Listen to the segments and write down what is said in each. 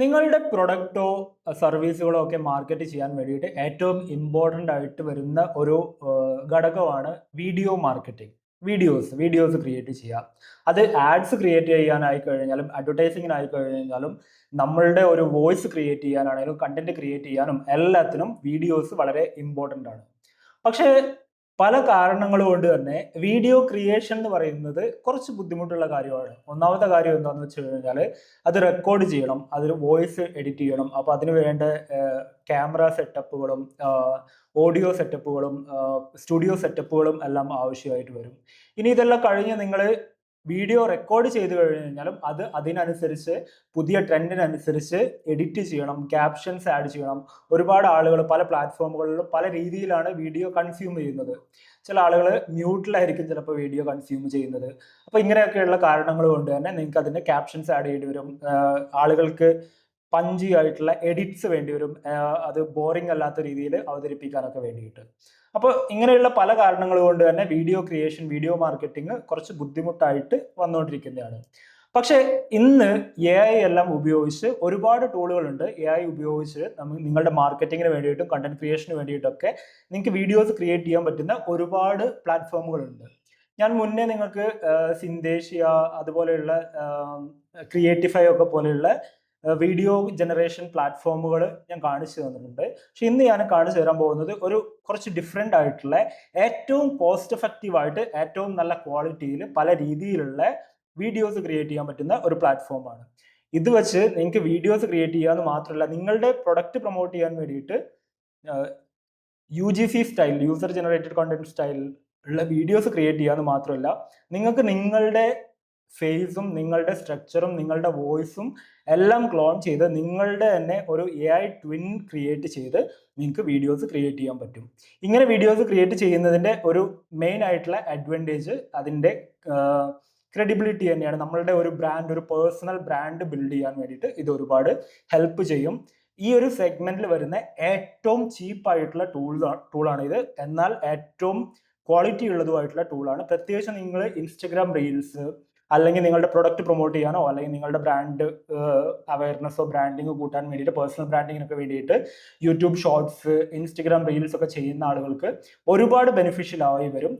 നിങ്ങളുടെ പ്രൊഡക്റ്റോ സർവീസുകളോ ഒക്കെ മാർക്കറ്റ് ചെയ്യാൻ വേണ്ടിയിട്ട് ഏറ്റവും ഇമ്പോർട്ടൻ്റ് ആയിട്ട് വരുന്ന ഒരു ഘടകമാണ് വീഡിയോ മാർക്കറ്റിംഗ്. വീഡിയോസ് ക്രിയേറ്റ് ചെയ്യുക. അത് ആഡ്സ് ക്രിയേറ്റ് ചെയ്യാനായി കഴിഞ്ഞാലും അഡ്വർടൈസിങ്ങിനായി കഴിഞ്ഞാലും നമ്മളുടെ ഒരു വോയിസ് ക്രിയേറ്റ് ചെയ്യാനാണെങ്കിലും കണ്ടന്റ് ക്രിയേറ്റ് ചെയ്യാനും എല്ലാത്തിനും വീഡിയോസ് വളരെ ഇമ്പോർട്ടൻ്റ് ആണ്. പക്ഷേ പല കാരണങ്ങൾ കൊണ്ട് തന്നെ വീഡിയോ ക്രിയേഷൻ എന്ന് പറയുന്നത് കുറച്ച് ബുദ്ധിമുട്ടുള്ള കാര്യമാണ്. ഒന്നാമത്തെ കാര്യം എന്താണെന്ന് വെച്ച് കഴിഞ്ഞാൽ അത് റെക്കോർഡ് ചെയ്യണം, അതിൽ വോയിസ് എഡിറ്റ് ചെയ്യണം. അപ്പോൾ അതിന് വേണ്ട ക്യാമറ സെറ്റപ്പുകളും ഓഡിയോ സെറ്റപ്പുകളും സ്റ്റുഡിയോ സെറ്റപ്പുകളും എല്ലാം ആവശ്യമായിട്ട് വരും. ഇനി ഇതെല്ലാം കഴിഞ്ഞ് നിങ്ങൾ വീഡിയോ റെക്കോർഡ് ചെയ്ത് കഴിഞ്ഞാലും അത് അതിനനുസരിച്ച് പുതിയ ട്രെൻഡിനനുസരിച്ച് എഡിറ്റ് ചെയ്യണം, ക്യാപ്ഷൻസ് ആഡ് ചെയ്യണം. ഒരുപാട് ആളുകൾ പല പ്ലാറ്റ്ഫോമുകളിലും പല രീതിയിലാണ് വീഡിയോ കൺസ്യൂം ചെയ്യുന്നത്. ചില ആളുകൾ മ്യൂട്ടിലായിരിക്കും ചിലപ്പോൾ വീഡിയോ കൺസ്യൂം ചെയ്യുന്നത്. അപ്പോൾ ഇങ്ങനെയൊക്കെയുള്ള കാരണങ്ങൾ കൊണ്ട് തന്നെ നിങ്ങൾക്ക് അതിൻ്റെ ക്യാപ്ഷൻസ് ആഡ് ചെയ്യേണ്ടി വരും. ആളുകൾക്ക് പഞ്ചി ആയിട്ടുള്ള എഡിറ്റ്സ് വേണ്ടി വരും, അത് ബോറിംഗ് അല്ലാത്ത രീതിയിൽ അവതരിപ്പിക്കാനൊക്കെ വേണ്ടിയിട്ട്. അപ്പോൾ ഇങ്ങനെയുള്ള പല കാരണങ്ങൾ കൊണ്ട് തന്നെ വീഡിയോ ക്രിയേഷൻ, വീഡിയോ മാർക്കറ്റിംഗ് കുറച്ച് ബുദ്ധിമുട്ടായിട്ട് വന്നുകൊണ്ടിരിക്കുന്നതാണ്. പക്ഷേ ഇന്ന് AI എല്ലാം ഉപയോഗിച്ച് ഒരുപാട് ടൂളുകളുണ്ട്. AI ഉപയോഗിച്ച് നിങ്ങളുടെ മാർക്കറ്റിങ്ങിന് വേണ്ടിയിട്ടും കണ്ടന്റ് ക്രിയേഷന് വേണ്ടിയിട്ടൊക്കെ നിങ്ങൾക്ക് വീഡിയോസ് ക്രിയേറ്റ് ചെയ്യാൻ പറ്റുന്ന ഒരുപാട് പ്ലാറ്റ്ഫോമുകളുണ്ട്. ഞാൻ മുന്നേ നിങ്ങൾക്ക് സിന്തേഷ്യ അതുപോലെയുള്ള ക്രിയേറ്റിഫൈ ഒക്കെ പോലെയുള്ള വീഡിയോ ജനറേഷൻ പ്ലാറ്റ്ഫോമുകൾ ഞാൻ കാണിച്ചു തന്നിട്ടുണ്ട്. പക്ഷെ ഇന്ന് ഞാൻ കാണിച്ചു തരാൻ പോകുന്നത് ഒരു കുറച്ച് ഡിഫറെൻ്റ് ആയിട്ടുള്ള, ഏറ്റവും കോസ്റ്റ് എഫക്റ്റീവ് ആയിട്ട് ഏറ്റവും നല്ല ക്വാളിറ്റിയിൽ പല രീതിയിലുള്ള വീഡിയോസ് ക്രിയേറ്റ് ചെയ്യാൻ പറ്റുന്ന ഒരു പ്ലാറ്റ്ഫോമാണ്. ഇത് വെച്ച് നിങ്ങൾക്ക് വീഡിയോസ് ക്രിയേറ്റ് ചെയ്യാന്ന് മാത്രമല്ല, നിങ്ങളുടെ പ്രൊഡക്റ്റ് പ്രൊമോട്ട് ചെയ്യാൻ വേണ്ടിയിട്ട് UGC style, user generated content style ഉള്ള വീഡിയോസ് ക്രിയേറ്റ് ചെയ്യാന്ന് മാത്രമല്ല, നിങ്ങൾക്ക് നിങ്ങളുടെ ഫേസും നിങ്ങളുടെ സ്ട്രക്ചറും നിങ്ങളുടെ വോയിസും എല്ലാം ക്ലോൺ ചെയ്ത് നിങ്ങളുടെ തന്നെ ഒരു AI ട്വിൻ ക്രിയേറ്റ് ചെയ്ത് നിങ്ങൾക്ക് വീഡിയോസ് ക്രിയേറ്റ് ചെയ്യാൻ പറ്റും. ഇങ്ങനെ വീഡിയോസ് ക്രിയേറ്റ് ചെയ്യുന്നതിൻ്റെ ഒരു മെയിൻ ആയിട്ടുള്ള അഡ്വാൻറ്റേജ് അതിൻ്റെ ക്രെഡിബിലിറ്റി തന്നെയാണ്. നമ്മളുടെ ഒരു ബ്രാൻഡ്, ഒരു പേഴ്സണൽ ബ്രാൻഡ് ബിൽഡ് ചെയ്യാൻ വേണ്ടിയിട്ട് ഇത് ഒരുപാട് ഹെൽപ്പ് ചെയ്യും. ഈ ഒരു സെഗ്മെന്റിൽ വരുന്ന ഏറ്റവും ചീപ്പായിട്ടുള്ള ടൂളാണ് ഇത്. എന്നാൽ ഏറ്റവും ക്വാളിറ്റി ഉള്ളതുമായിട്ടുള്ള ടൂളാണ്. പ്രത്യേകിച്ച് നിങ്ങൾ ഇൻസ്റ്റഗ്രാം റീൽസ് അല്ലെങ്കിൽ നിങ്ങളുടെ പ്രൊഡക്റ്റ് പ്രൊമോട്ട് ചെയ്യാനോ അല്ലെങ്കിൽ നിങ്ങളുടെ ബ്രാൻഡ് അവയർനെസ്സോ ബ്രാൻഡിങ് കൂട്ടാൻ വേണ്ടിയിട്ട്, പേഴ്സണൽ ബ്രാൻഡിങ്ങിനൊക്കെ വേണ്ടിയിട്ട് യൂട്യൂബ് ഷോർട്സ്, ഇൻസ്റ്റഗ്രാം റീൽസ് ഒക്കെ ചെയ്യുന്ന ആളുകൾക്ക് ഒരുപാട് ബെനിഫിഷ്യൽ ആയി വരും.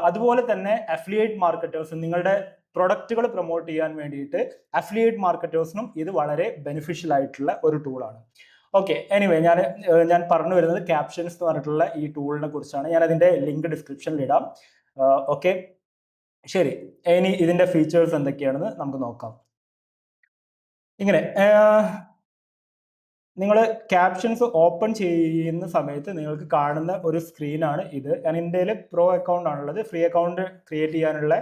അതുപോലെ തന്നെ അഫിലിയേറ്റ് മാർക്കറ്റേഴ്സ്, നിങ്ങളുടെ പ്രൊഡക്റ്റുകൾ പ്രൊമോട്ട് ചെയ്യാൻ വേണ്ടിയിട്ട് അഫിലിയേറ്റ് മാർക്കറ്റേഴ്സിനും ഇത് വളരെ ബെനിഫിഷ്യൽ ആയിട്ടുള്ള ഒരു ടൂളാണ്. ഓക്കെ, എനിവേ ഞാൻ പറഞ്ഞു വരുന്നത് ക്യാപ്ഷൻസ് എന്ന് പറഞ്ഞിട്ടുള്ള ഈ ടൂളിനെ കുറിച്ചാണ്. ഞാൻ അതിൻ്റെ ലിങ്ക് ഡിസ്ക്രിപ്ഷനിൽ ഇടാം. ഓക്കെ, ശരി. ഇനി ഇതിൻ്റെ ഫീച്ചേഴ്സ് എന്തൊക്കെയാണെന്ന് നമുക്ക് നോക്കാം. ഇങ്ങനെ നിങ്ങൾ ക്യാപ്ഷൻസ് ഓപ്പൺ ചെയ്യുന്ന സമയത്ത് നിങ്ങൾക്ക് കാണുന്ന ഒരു സ്ക്രീനാണ് ഇത്. ഞാൻ എൻ്റെ പ്രോ അക്കൗണ്ട് ആണുള്ളത്. ഫ്രീ അക്കൗണ്ട് ക്രിയേറ്റ് ചെയ്യാനുള്ള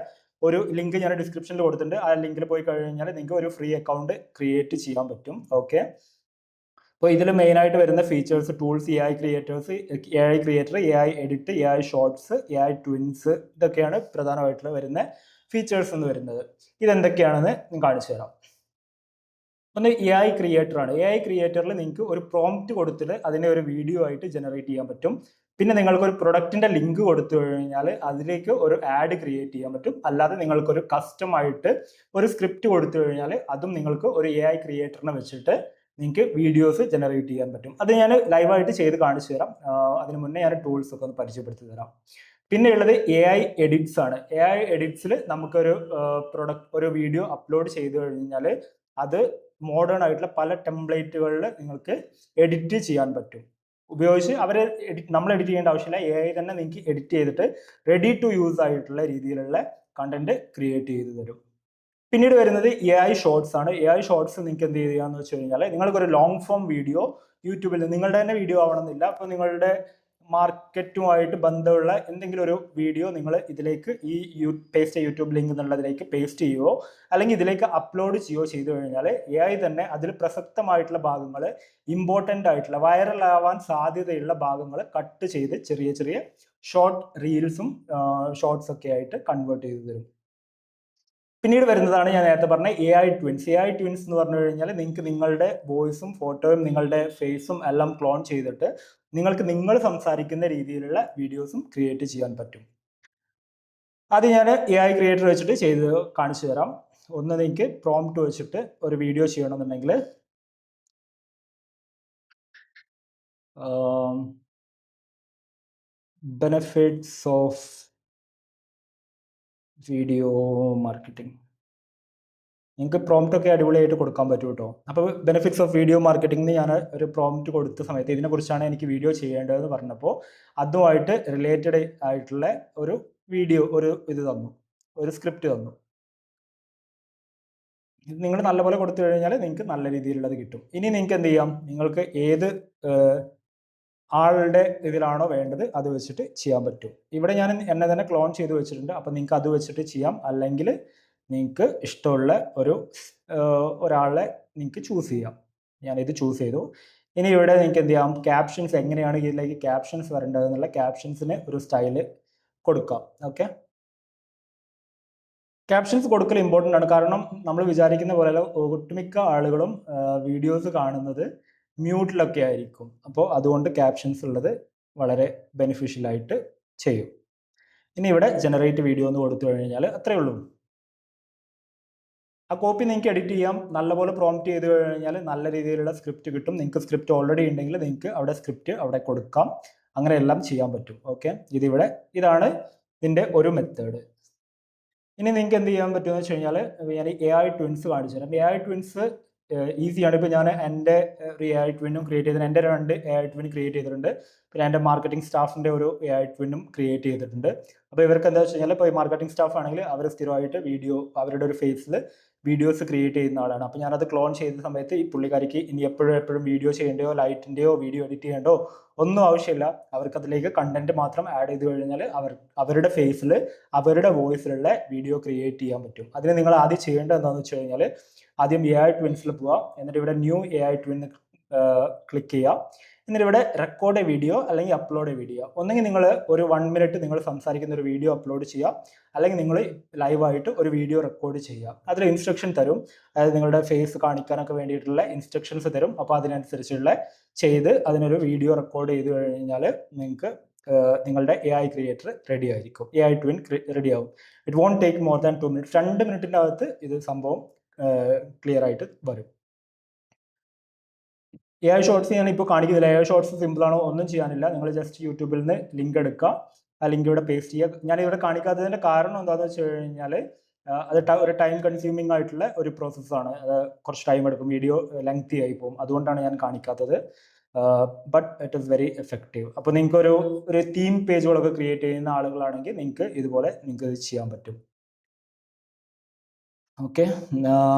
ഒരു ലിങ്ക് ഞാൻ ഡിസ്ക്രിപ്ഷനിൽ കൊടുത്തിട്ടുണ്ട്. ആ ലിങ്കിൽ പോയി കഴിഞ്ഞാൽ നിങ്ങൾക്ക് ഒരു ഫ്രീ അക്കൗണ്ട് ക്രിയേറ്റ് ചെയ്യാൻ പറ്റും. ഓക്കെ, അപ്പോൾ ഇതിൽ മെയിനായിട്ട് വരുന്ന features, tools, AI creator, AI edit, AI shorts, AI twins, ഇതൊക്കെയാണ് പ്രധാനമായിട്ടുള്ള വരുന്ന ഫീച്ചേഴ്സ് എന്ന് വരുന്നത്. ഇതെന്തൊക്കെയാണെന്ന് ഞാൻ കാണിച്ചു തരാം. ഒന്ന് AI ക്രിയേറ്റർ ആണ്. AI ക്രിയേറ്ററിൽ നിങ്ങൾക്ക് ഒരു പ്രോംപ്റ്റ് കൊടുത്തിട്ട് അതിനെ ഒരു വീഡിയോ ആയിട്ട് ജനറേറ്റ് ചെയ്യാൻ പറ്റും. പിന്നെ നിങ്ങൾക്ക് ഒരു പ്രൊഡക്റ്റിന്റെ ലിങ്ക് കൊടുത്തു കഴിഞ്ഞാൽ അതിലേക്ക് ഒരു ആഡ് ക്രിയേറ്റ് ചെയ്യാൻ പറ്റും. അല്ലാതെ നിങ്ങൾക്കൊരു കസ്റ്റം ആയിട്ട് ഒരു സ്ക്രിപ്റ്റ് കൊടുത്തു കഴിഞ്ഞാൽ അതും നിങ്ങൾക്ക് ഒരു AI ക്രിയേറ്ററിനെ വെച്ചിട്ട് നിങ്ങൾക്ക് വീഡിയോസ് ജനറേറ്റ് ചെയ്യാൻ പറ്റും. അത് ഞാൻ ലൈവായിട്ട് ചെയ്ത് കാണിച്ചു തരാം. അതിന് മുന്നേ ഞാൻ ടൂൾസ് ഒക്കെ ഒന്ന് പരിചയപ്പെടുത്തി തരാം. പിന്നെ ഉള്ളത് AI എഡിറ്റ്സ് ആണ്. AI എഡിറ്റ്സിൽ നമുക്കൊരു ഒരു വീഡിയോ അപ്ലോഡ് ചെയ്ത് കഴിഞ്ഞാൽ അത് മോഡേൺ ആയിട്ടുള്ള പല ടെംപ്ലേറ്റുകളിൽ നിങ്ങൾക്ക് എഡിറ്റ് ചെയ്യാൻ പറ്റും. ഉപയോഗിച്ച് നമ്മൾ എഡിറ്റ് ചെയ്യേണ്ട ആവശ്യമില്ല. AI തന്നെ നിങ്ങൾക്ക് എഡിറ്റ് ചെയ്തിട്ട് റെഡി ടു യൂസ് ആയിട്ടുള്ള രീതിയിലുള്ള കണ്ടന്റ് ക്രിയേറ്റ് ചെയ്ത് തരും. പിന്നീട് വരുന്നത് AI ഷോർട്സ് ആണ്. AI ഷോർട്സ് നിങ്ങൾക്ക് എന്ത് ചെയ്യാന്ന് വെച്ച് കഴിഞ്ഞാൽ, നിങ്ങൾക്കൊരു ലോങ് ഫോം വീഡിയോ യൂട്യൂബിൽ, നിങ്ങളുടെ തന്നെ വീഡിയോ ആവണമെന്നില്ല, അപ്പോൾ നിങ്ങളുടെ മാർക്കറ്റുമായിട്ട് ബന്ധമുള്ള എന്തെങ്കിലും ഒരു വീഡിയോ നിങ്ങൾ ഇതിലേക്ക് പേസ്റ്റ് യൂട്യൂബ് ലിങ്ക് എന്നുള്ളതിലേക്ക് പേസ്റ്റ് ചെയ്യുകയോ അല്ലെങ്കിൽ ഇതിലേക്ക് അപ്ലോഡ് ചെയ്യുകയോ ചെയ്തു കഴിഞ്ഞാൽ AI തന്നെ അതിൽ പ്രസക്തമായിട്ടുള്ള ഭാഗങ്ങൾ, ഇമ്പോർട്ടൻ്റ് ആയിട്ടുള്ള വൈറൽ ആവാൻ സാധ്യതയുള്ള ഭാഗങ്ങൾ കട്ട് ചെയ്ത് ചെറിയ ചെറിയ ഷോർട്ട് റീൽസും ഷോർട്സ് ഒക്കെ ആയിട്ട് കൺവേർട്ട് ചെയ്ത് തരും. പിന്നീട് വരുന്നതാണ് ഞാൻ നേരത്തെ പറഞ്ഞ AI ട്വിൻസ്. AI ട്വിൻസ് എന്ന് പറഞ്ഞു കഴിഞ്ഞാൽ നിങ്ങൾക്ക് നിങ്ങളുടെ വോയിസും ഫോട്ടോയും നിങ്ങളുടെ ഫേസും എല്ലാം ക്ലോൺ ചെയ്തിട്ട് നിങ്ങൾക്ക് നിങ്ങൾ സംസാരിക്കുന്ന രീതിയിലുള്ള വീഡിയോസും ക്രിയേറ്റ് ചെയ്യാൻ പറ്റും. അത് ഞാൻ AI ക്രിയേറ്റർ വെച്ചിട്ട് ചെയ്ത് കാണിച്ചു തരാം. ഒന്ന് നിങ്ങൾക്ക് പ്രോംപ്റ്റ് വെച്ചിട്ട് ഒരു വീഡിയോ ചെയ്യണമെന്നുണ്ടെങ്കിൽ ബെനഫിറ്റ്സ് ഓഫ് വീഡിയോ മാർക്കറ്റിംഗ്. നിങ്ങൾക്ക് പ്രോംപ്റ്റ് ഒക്കെ അടിപൊളിയായിട്ട് കൊടുക്കാൻ പറ്റും കേട്ടോ. അപ്പോൾ ബെനിഫിറ്റ്സ് ഓഫ് വീഡിയോ മാർക്കറ്റിംഗിന് ഞാൻ ഒരു പ്രോംപ്റ്റ് കൊടുത്ത സമയത്ത് ഇതിനെക്കുറിച്ചാണ് എനിക്ക് വീഡിയോ ചെയ്യേണ്ടതെന്ന് പറഞ്ഞപ്പോൾ അതുമായിട്ട് റിലേറ്റഡ് ആയിട്ടുള്ള ഒരു വീഡിയോ ഇത് തന്നു, ഒരു സ്ക്രിപ്റ്റ് തന്നു. ഇത് നിങ്ങൾ നല്ലപോലെ കൊടുത്തു കഴിഞ്ഞാൽ നിങ്ങൾക്ക് നല്ല രീതിയിലുള്ളത് കിട്ടും. ഇനി നിങ്ങൾക്ക് എന്ത് ചെയ്യാം, നിങ്ങൾക്ക് ഏത് ആളുടെ ഇതിലാണോ വേണ്ടത് അത് വെച്ചിട്ട് ചെയ്യാൻ പറ്റും. ഇവിടെ ഞാൻ എന്നെ തന്നെ ക്ലോൺ ചെയ്ത് വെച്ചിട്ടുണ്ട്. അപ്പം നിങ്ങൾക്ക് അത് വെച്ചിട്ട് ചെയ്യാം. അല്ലെങ്കിൽ നിങ്ങൾക്ക് ഇഷ്ടമുള്ള ഒരാളെ നിങ്ങൾക്ക് ചൂസ് ചെയ്യാം. ഞാനിത് ചൂസ് ചെയ്തു. ഇനി ഇവിടെ നിങ്ങൾക്ക് എന്ത് ചെയ്യാം, ക്യാപ്ഷൻസ് എങ്ങനെയാണ് ഇതിലേക്ക് ക്യാപ്ഷൻസ് വരേണ്ടത് എന്നുള്ള ക്യാപ്ഷൻസിന് ഒരു സ്റ്റൈല് കൊടുക്കാം. ഓക്കെ, ക്യാപ്ഷൻസ് കൊടുക്കൽ ഇമ്പോർട്ടൻ്റ് ആണ്. കാരണം നമ്മൾ വിചാരിക്കുന്ന പോലെ ഒട്ടുമിക്ക ആളുകളും വീഡിയോസ് കാണുന്നത് മ്യൂട്ടിലൊക്കെ ആയിരിക്കും. അപ്പോൾ അതുകൊണ്ട് ക്യാപ്ഷൻസ് ഉള്ളത് വളരെ ബെനിഫിഷ്യൽ ആയിട്ട് ചെയ്യും. ഇനി ഇവിടെ ജനറേറ്റ് വീഡിയോ എന്ന് കൊടുത്തു കഴിഞ്ഞാൽ അത്രയേ ഉള്ളൂ. ആ കോപ്പി നിങ്ങൾക്ക് എഡിറ്റ് ചെയ്യാം. നല്ലപോലെ പ്രോംപ്റ്റ് ചെയ്ത് കഴിഞ്ഞാൽ നല്ല രീതിയിലുള്ള സ്ക്രിപ്റ്റ് കിട്ടും. നിങ്ങൾക്ക് സ്ക്രിപ്റ്റ് ഓൾറെഡി ഉണ്ടെങ്കിൽ നിങ്ങൾക്ക് അവിടെ സ്ക്രിപ്റ്റ് അവിടെ കൊടുക്കാം. അങ്ങനെ എല്ലാം ചെയ്യാൻ പറ്റും. ഓക്കെ, ഇതാണ് ഇതിൻ്റെ ഒരു മെത്തേഡ്. ഇനി നിങ്ങൾക്ക് എന്ത് ചെയ്യാൻ പറ്റുമെന്ന് വെച്ച് കഴിഞ്ഞാൽ ഞാൻ AI ട്വിൻസ് കാണിച്ചു തരാം. AI ട്വിൻസ് ഈസിയാണ്. ഇപ്പോൾ ഞാൻ എൻ്റെ ഒരു AI ട്വിനും ക്രിയേറ്റ് ചെയ്തിട്ടുണ്ട്. എൻ്റെ 2 AI ട്വിൻ ക്രിയേറ്റ് ചെയ്തിട്ടുണ്ട്. പിന്നെ എൻ്റെ മാർക്കറ്റിംഗ് സ്റ്റാഫിൻ്റെ ഒരു AI ട്വിനും ക്രിയേറ്റ് ചെയ്തിട്ടുണ്ട്. അപ്പോൾ ഇവർക്ക് എന്താ വെച്ച് കഴിഞ്ഞാൽ, ഇപ്പോൾ ഈ മാർക്കറ്റിംഗ് സ്റ്റാഫ് ആണെങ്കിൽ അവർ സ്ഥിരമായിട്ട് അവരുടെ ഒരു ഫേസിൽ വീഡിയോസ് ക്രിയേറ്റ് ചെയ്യുന്ന ആളാണ്. അപ്പോൾ ഞാനത് ക്ലോൺ ചെയ്ത സമയത്ത് ഈ പുള്ളിക്കാരിക്ക് ഇനി എപ്പോഴും വീഡിയോ ചെയ്യേണ്ടയോ ലൈറ്റിൻ്റെയോ വീഡിയോ എഡിറ്റ് ചെയ്യേണ്ടോ ഒന്നും ആവശ്യമില്ല. അവർക്ക് അതിലേക്ക് കണ്ടന്റ് മാത്രം ആഡ് ചെയ്ത് കഴിഞ്ഞാൽ അവരുടെ ഫേസിൽ അവരുടെ വോയിസിലുള്ള വീഡിയോ ക്രിയേറ്റ് ചെയ്യാൻ പറ്റും. അതിന് നിങ്ങൾ ആദ്യം ചെയ്യേണ്ടത് എന്താണെന്ന് വെച്ച് കഴിഞ്ഞാൽ, ആദ്യം AI ട്വിൻസിൽ പോവുക. എന്നിട്ട് ഇവിടെ ന്യൂ AI ട്വിൻ ക്ലിക്ക് ചെയ്യുക. എന്നിട്ട് ഇവിടെ റെക്കോർഡ് വീഡിയോ അല്ലെങ്കിൽ അപ്ലോഡ് വീഡിയോ. ഒന്നെങ്കിൽ നിങ്ങൾ ഒരു 1 മിനിറ്റ് നിങ്ങൾ സംസാരിക്കുന്ന ഒരു വീഡിയോ അപ്ലോഡ് ചെയ്യുക, അല്ലെങ്കിൽ നിങ്ങൾ ലൈവായിട്ട് ഒരു വീഡിയോ റെക്കോർഡ് ചെയ്യുക. അതിൽ ഇൻസ്ട്രക്ഷൻ തരും, അതായത് നിങ്ങളുടെ ഫേസ് കാണിക്കാനൊക്കെ വേണ്ടിയിട്ടുള്ള ഇൻസ്ട്രക്ഷൻസ് തരും. അപ്പോൾ അതിനനുസരിച്ചുള്ള ചെയ്ത് അതിനൊരു വീഡിയോ റെക്കോർഡ് ചെയ്ത് കഴിഞ്ഞാൽ നിങ്ങൾക്ക് നിങ്ങളുടെ AI ക്രിയേറ്റർ റെഡി ആയിരിക്കും. AI ട്വിൻ റെഡി ആവും. It won't take more than 2 minutes. 2 മിനിറ്റിൻ്റെ അകത്ത് ഇത് സംഭവം ക്ലിയർ ആയിട്ട് വരും. AI ഷോർട്സ് ഞാൻ ഇപ്പോൾ കാണിക്കുന്നില്ല. AI ഷോർട്സ് സിമ്പിളാണോ, ഒന്നും ചെയ്യാനില്ല. നിങ്ങൾ ജസ്റ്റ് യൂട്യൂബിൽ നിന്ന് ലിങ്ക് എടുക്കുക, ആ ലിങ്ക് ഇവിടെ പേസ്റ്റ് ചെയ്യുക. ഞാൻ ഇവിടെ കാണിക്കാത്തതിൻ്റെ കാരണം എന്താണെന്ന് വെച്ച് കഴിഞ്ഞാൽ, അത് ഒരു ടൈം കൺസ്യൂമിംഗ് ആയിട്ടുള്ള ഒരു പ്രോസസ്സാണ്. കുറച്ച് ടൈം എടുക്കും, വീഡിയോ ലെങ്തി ആയി പോകും. അതുകൊണ്ടാണ് ഞാൻ കാണിക്കാത്തത്. But it is very effective. അപ്പോൾ നിങ്ങൾക്ക് ഒരു തീം പേജുകളൊക്കെ ക്രിയേറ്റ് ചെയ്യുന്ന ആളുകളാണെങ്കിൽ നിങ്ങൾക്ക് ഇതുപോലെ നിങ്ങൾക്ക് ഇത് ചെയ്യാൻ പറ്റും. ഓക്കെ,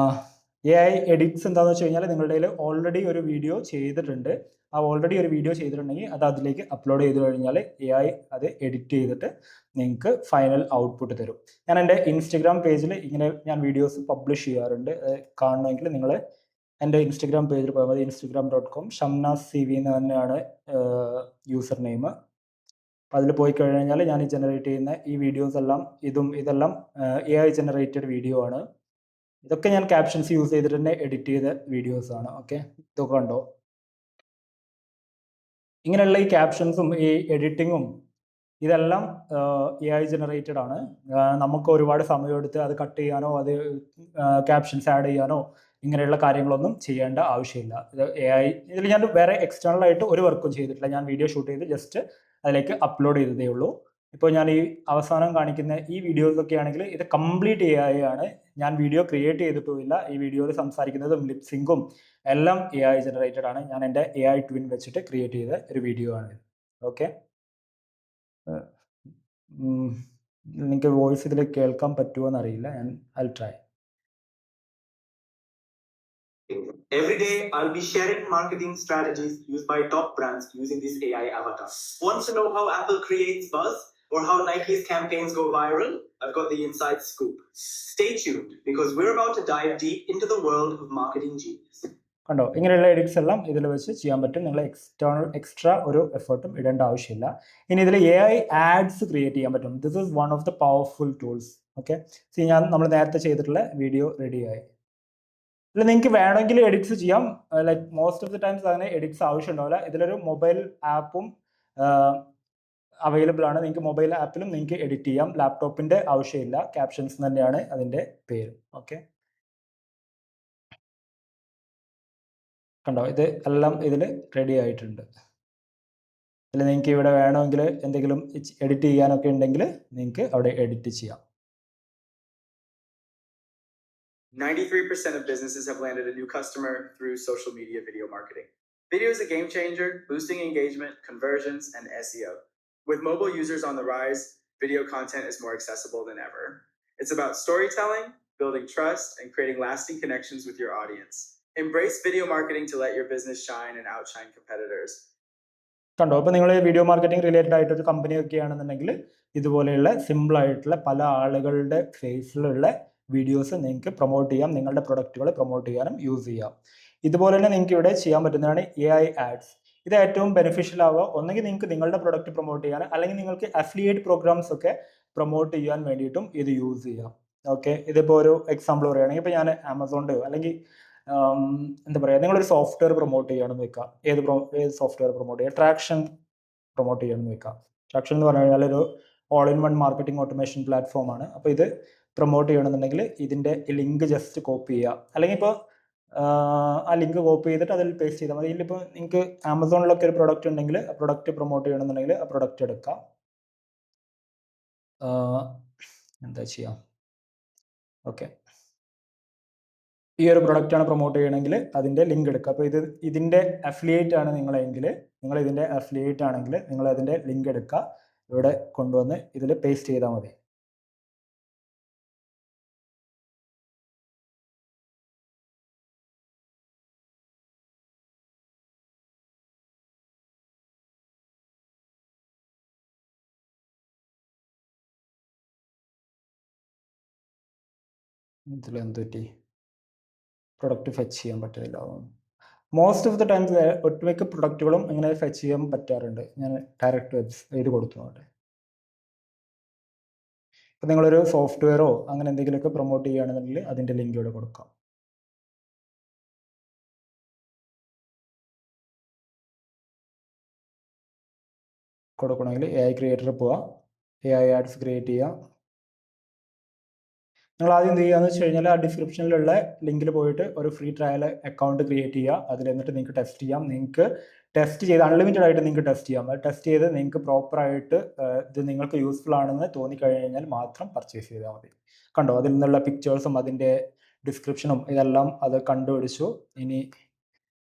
AI എഡിറ്റ്സ് എന്താണെന്ന് വെച്ച് കഴിഞ്ഞാൽ, നിങ്ങളുടെ കയ്യിൽ ഓൾറെഡി ഒരു വീഡിയോ ചെയ്തിട്ടുണ്ട്. ആ ഓൾറെഡി ഒരു വീഡിയോ ചെയ്തിട്ടുണ്ടെങ്കിൽ അത് അതിലേക്ക് അപ്ലോഡ് ചെയ്ത് കഴിഞ്ഞാൽ AI അത് എഡിറ്റ് ചെയ്തിട്ട് നിങ്ങൾക്ക് ഫൈനൽ ഔട്ട്പുട്ട് തരും. ഞാൻ എൻ്റെ ഇൻസ്റ്റഗ്രാം പേജിൽ ഇങ്ങനെ ഞാൻ വീഡിയോസ് പബ്ലിഷ് ചെയ്യാറുണ്ട്. കാണണമെങ്കിൽ നിങ്ങൾ എൻ്റെ ഇൻസ്റ്റഗ്രാം പേജിൽ പോയാൽ മതി. instagram.com ഷംനാസ് CV എന്ന് തന്നെയാണ് യൂസർ നെയിം. അതിൽ പോയി കഴിഞ്ഞാൽ ഞാൻ ഈ ജനറേറ്റ് ചെയ്യുന്ന ഈ വീഡിയോസ് എല്ലാം ഇതെല്ലാം AI ജനറേറ്റഡ് വീഡിയോ ആണ്. ഇതൊക്കെ ഞാൻ ക്യാപ്ഷൻസ് യൂസ് ചെയ്തിട്ട് തന്നെ എഡിറ്റ് ചെയ്ത വീഡിയോസ് ആണ്. ഓക്കെ, ഇതൊക്കെ കണ്ടോ. ഇങ്ങനെയുള്ള ഈ ക്യാപ്ഷൻസും ഈ എഡിറ്റിങ്ങും ഇതെല്ലാം AI ജനറേറ്റഡ് ആണ്. നമുക്ക് ഒരുപാട് സമയമെടുത്ത് അത് കട്ട് ചെയ്യാനോ അത് ക്യാപ്ഷൻസ് ആഡ് ചെയ്യാനോ ഇങ്ങനെയുള്ള കാര്യങ്ങളൊന്നും ചെയ്യേണ്ട ആവശ്യമില്ല. ഇതിൽ ഞാൻ വേറെ എക്സ്റ്റേണൽ ആയിട്ട് ഒരു വർക്കും ചെയ്തിട്ടില്ല. ഞാൻ വീഡിയോ ഷൂട്ട് ചെയ്ത് ജസ്റ്റ് അതിലേക്ക് അപ്ലോഡ് ചെയ്തതേ ഉള്ളൂ. ഇപ്പോൾ ഞാൻ ഈ അവസാനം കാണിക്കുന്ന ഈ വീഡിയോസൊക്കെ ആണെങ്കിൽ ഇത് കംപ്ലീറ്റ് AI ആണ്. ഞാൻ വീഡിയോ ക്രിയേറ്റ് ചെയ്തിട്ടുമില്ല. ഈ വീഡിയോയിൽ സംസാരിക്കുന്നതും ലിപ്സിങ്കും എല്ലാം AI ജനറേറ്റഡ് ആണ്. ഞാൻ എൻ്റെ AI ട്വിൻ വെച്ചിട്ട് ക്രിയേറ്റ് ചെയ്ത ഒരു വീഡിയോ ആണ്. ഓക്കെ, നിങ്ങൾക്ക് വോയിസ് ഇതിൽ കേൾക്കാൻ പറ്റുമോ എന്നറിയില്ല. I'll try. Every day, I'll be sharing marketing strategies used by top brands using this AI avatar. Want to know how Apple creates buzz or how Nike's campaigns go viral? I've got the inside scoop. Stay tuned because we're about to dive deep into the world of marketing genius. കണ്ടോ, ഇങ്ങനെയുള്ള edits എല്ലാം ഇതിൽ വെച്ച് ചെയ്യാൻ പറ്റും. നിങ്ങൾ extra ഒരു എഫേർട്ടും ഇടേണ്ട ആവശ്യമില്ല. ഇനി ഇതിൽ AI ആഡ്സ് ക്രിയേറ്റ് ചെയ്യാൻ പറ്റും. This is one of the powerful tools. Okay, നമ്മൾ നേരത്തെ ചെയ്തിട്ടുള്ള വീഡിയോ റെഡിയായി. ഇതിൽ നിങ്ങൾക്ക് വേണമെങ്കിൽ എഡിറ്റ്സ് ചെയ്യാം. Like most of the times അങ്ങനെ എഡിറ്റ്സ് ആവശ്യം ഉണ്ടാവില്ല. ഇതിലൊരു മൊബൈൽ ആപ്പും അവൈലബിൾ ആണ്. നിങ്ങൾക്ക് മൊബൈൽ ആപ്പിലും നിങ്ങൾക്ക് എഡിറ്റ് ചെയ്യാം. ലാപ്ടോപ്പിൻ്റെ ആവശ്യമില്ല. ക്യാപ്ഷൻസ് തന്നെയാണ് അതിൻ്റെ പേര്. ഓക്കെ, കണ്ടോ, ഇത് എല്ലാം ഇതിൽ റെഡി ആയിട്ടുണ്ട്. അല്ല നിങ്ങൾക്ക് ഇവിടെ വേണമെങ്കിൽ എന്തെങ്കിലും എഡിറ്റ് ചെയ്യാനൊക്കെ ഉണ്ടെങ്കിൽ നിങ്ങൾക്ക് അവിടെ എഡിറ്റ് ചെയ്യാം. 93% of businesses have landed a new customer through social media video marketing. Video is a game changer, boosting engagement, conversions, and SEO. With mobile users on the rise, video content is more accessible than ever. It's about storytelling, building trust, and creating lasting connections with your audience. Embrace video marketing to let your business shine and outshine competitors. കണ്ടോ? അപ്പോൾ നിങ്ങൾ video marketing related ആയിട്ടൊരു company ഒക്കെ ആണെന്നുണ്ടെങ്കിൽ ഇതുപോലെയുള്ള simple ആയിട്ടുള്ള പല ആളുകളുടെ ഫേസിലുള്ള വീഡിയോസ് നിങ്ങൾക്ക് പ്രൊമോട്ട് ചെയ്യാം, നിങ്ങളുടെ പ്രൊഡക്റ്റുകൾ പ്രൊമോട്ട് ചെയ്യാനും യൂസ് ചെയ്യാം. ഇതുപോലെ തന്നെ നിങ്ങൾക്ക് ഇവിടെ ചെയ്യാൻ പറ്റുന്നതാണ് AI ആഡ്സ്. ഇത് ഏറ്റവും ബെനിഫിഷ്യൽ ആവുക ഒന്നെങ്കിൽ നിങ്ങൾക്ക് നിങ്ങളുടെ പ്രൊഡക്റ്റ് പ്രൊമോട്ട് ചെയ്യാൻ, അല്ലെങ്കിൽ നിങ്ങൾക്ക് അഫിലിയേറ്റ് പ്രോഗ്രാംസ് ഒക്കെ പ്രൊമോട്ട് ചെയ്യാൻ വേണ്ടിയിട്ടും ഇത് യൂസ് ചെയ്യാം. ഓക്കെ, ഇതിപ്പോൾ ഒരു എക്സാമ്പിൾ പറയുകയാണെങ്കിൽ ഇപ്പോൾ ഞാൻ ആമസോണിൻ്റെയോ അല്ലെങ്കിൽ എന്താ പറയുക, നിങ്ങളൊരു സോഫ്റ്റ്വെയർ പ്രൊമോട്ട് ചെയ്യണമെന്ന് വെക്കാം. ഏത് സോഫ്റ്റ്വെയർ പ്രൊമോട്ട് ചെയ്യുക? ട്രാക്ഷൻ പ്രൊമോട്ട് ചെയ്യണമെന്ന് വെക്കാം. ട്രാക്ഷൻ എന്ന് പറഞ്ഞു കഴിഞ്ഞാൽ ഒരു all in one marketing automation പ്ലാറ്റ്ഫോമാണ്. അപ്പോൾ ഇത് പ്രൊമോട്ട് ചെയ്യണമെന്നുണ്ടെങ്കിൽ ഇതിൻ്റെ ലിങ്ക് ജസ്റ്റ് കോപ്പി ചെയ്യുക, അല്ലെങ്കിൽ ഇപ്പോൾ ആ ലിങ്ക് കോപ്പി ചെയ്തിട്ട് അതിൽ പേസ്റ്റ് ചെയ്താൽ മതി. ഇതിലിപ്പോൾ നിങ്ങൾക്ക് ആമസോണിലൊക്കെ ഒരു പ്രൊഡക്റ്റ് ഉണ്ടെങ്കിൽ ആ പ്രൊഡക്റ്റ് പ്രൊമോട്ട് ചെയ്യണമെന്നുണ്ടെങ്കിൽ ആ പ്രൊഡക്റ്റ് എടുക്കാം. എന്താ ചെയ്യാം? ഓക്കെ, ഈ ഒരു പ്രൊഡക്റ്റാണ് പ്രൊമോട്ട് ചെയ്യണമെങ്കിൽ അതിൻ്റെ ലിങ്ക് എടുക്കുക. അപ്പോൾ ഇതിൻ്റെ അഫിലിയേറ്റ് ആണ് നിങ്ങളെങ്കിൽ, നിങ്ങൾ ഇതിൻ്റെ അഫിലിയേറ്റ് ആണെങ്കിൽ നിങ്ങൾ അതിൻ്റെ ലിങ്ക് എടുക്കുക, ഇവിടെ കൊണ്ടുവന്ന് ഇതിൽ പേസ്റ്റ് ചെയ്താൽ മതി. ഇതിലെന്ത് പറ്റി? പ്രൊഡക്റ്റ് ഫെച്ച് ചെയ്യാൻ പറ്റുന്നില്ല. മോസ്റ്റ് ഓഫ് ദ ടൈംസ് ഒട്ടുമിക്ക പ്രൊഡക്റ്റുകളും ഇങ്ങനെ ഫെച്ച് ചെയ്യാൻ പറ്റാറുണ്ട്. ഞാൻ ഡയറക്റ്റ് വെബ്സൈറ്റ് കൊടുത്തുകൊണ്ട്. ഇപ്പം നിങ്ങളൊരു സോഫ്റ്റ്വെയറോ അങ്ങനെ എന്തെങ്കിലുമൊക്കെ പ്രൊമോട്ട് ചെയ്യുകയാണെന്നുണ്ടെങ്കിൽ അതിൻ്റെ ലിങ്ക് ഇവിടെ കൊടുക്കാം. കൊടുക്കണമെങ്കിൽ AI ക്രിയേറ്ററിൽ പോവുക, AI ആഡ്സ് ക്രിയേറ്റ് ചെയ്യുക. നിങ്ങൾ ആദ്യം എന്ത് ചെയ്യുകയെന്ന് വെച്ച് കഴിഞ്ഞാൽ ആ ഡിസ്ക്രിപ്ഷനിലുള്ള ലിങ്കിൽ പോയിട്ട് ഒരു ഫ്രീ ട്രയൽ അക്കൗണ്ട് ക്രിയേറ്റ് ചെയ്യുക. അതിൽ എന്നിട്ട് നിങ്ങൾക്ക് ടെസ്റ്റ് ചെയ്യാം. നിങ്ങൾക്ക് ടെസ്റ്റ് ചെയ്ത് അൺലിമിറ്റഡ് ആയിട്ട് നിങ്ങൾക്ക് ടെസ്റ്റ് ചെയ്യാം. അത് ടെസ്റ്റ് ചെയ്ത് നിങ്ങൾക്ക് പ്രോപ്പറായിട്ട് ഇത് നിങ്ങൾക്ക് യൂസ്ഫുൾ ആണെന്ന് തോന്നിക്കഴിഞ്ഞാൽ മാത്രം പർച്ചേസ് ചെയ്താൽ മതി. കണ്ടോ, അതിൽ നിന്നുള്ള പിക്ചേഴ്സും അതിൻ്റെ ഡിസ്ക്രിപ്ഷനും ഇതെല്ലാം അത് കണ്ടുപിടിച്ചു. ഇനി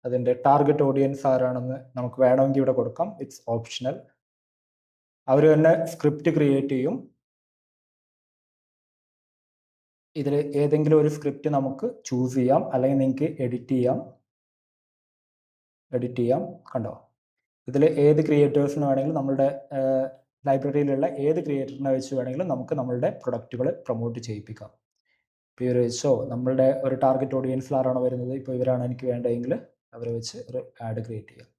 അതിൻ്റെ ടാർഗറ്റ് ഓഡിയൻസ് ആരാണെന്ന് നമുക്ക് വേണമെങ്കിൽ ഇവിടെ കൊടുക്കാം. It's optional. അവർ തന്നെ സ്ക്രിപ്റ്റ് ക്രിയേറ്റ് ചെയ്യും. ഇതിൽ ഏതെങ്കിലും ഒരു സ്ക്രിപ്റ്റ് നമുക്ക് ചൂസ് ചെയ്യാം, അല്ലെങ്കിൽ നിങ്ങൾക്ക് എഡിറ്റ് ചെയ്യാം. കണ്ടോ, ഇതിൽ ഏത് ക്രിയേറ്റേഴ്സിന് വേണമെങ്കിലും നമ്മളുടെ ലൈബ്രറിയിലുള്ള ഏത് ക്രിയേറ്ററിനെ വെച്ച് വേണമെങ്കിലും നമുക്ക് നമ്മളുടെ പ്രൊഡക്റ്റുകൾ പ്രൊമോട്ട് ചെയ്യിപ്പിക്കാം. ഇപ്പോൾ ഇവർ വെച്ചോ നമ്മളുടെ ഒരു ടാർഗറ്റ് ഓഡിയൻസിൽ ആരാണോ വരുന്നത്, ഇപ്പോൾ ഇവരാണ് എനിക്ക് വേണ്ടതെങ്കിൽ അവരെ വെച്ച് ഒരു ആഡ് ക്രിയേറ്റ് ചെയ്യാം.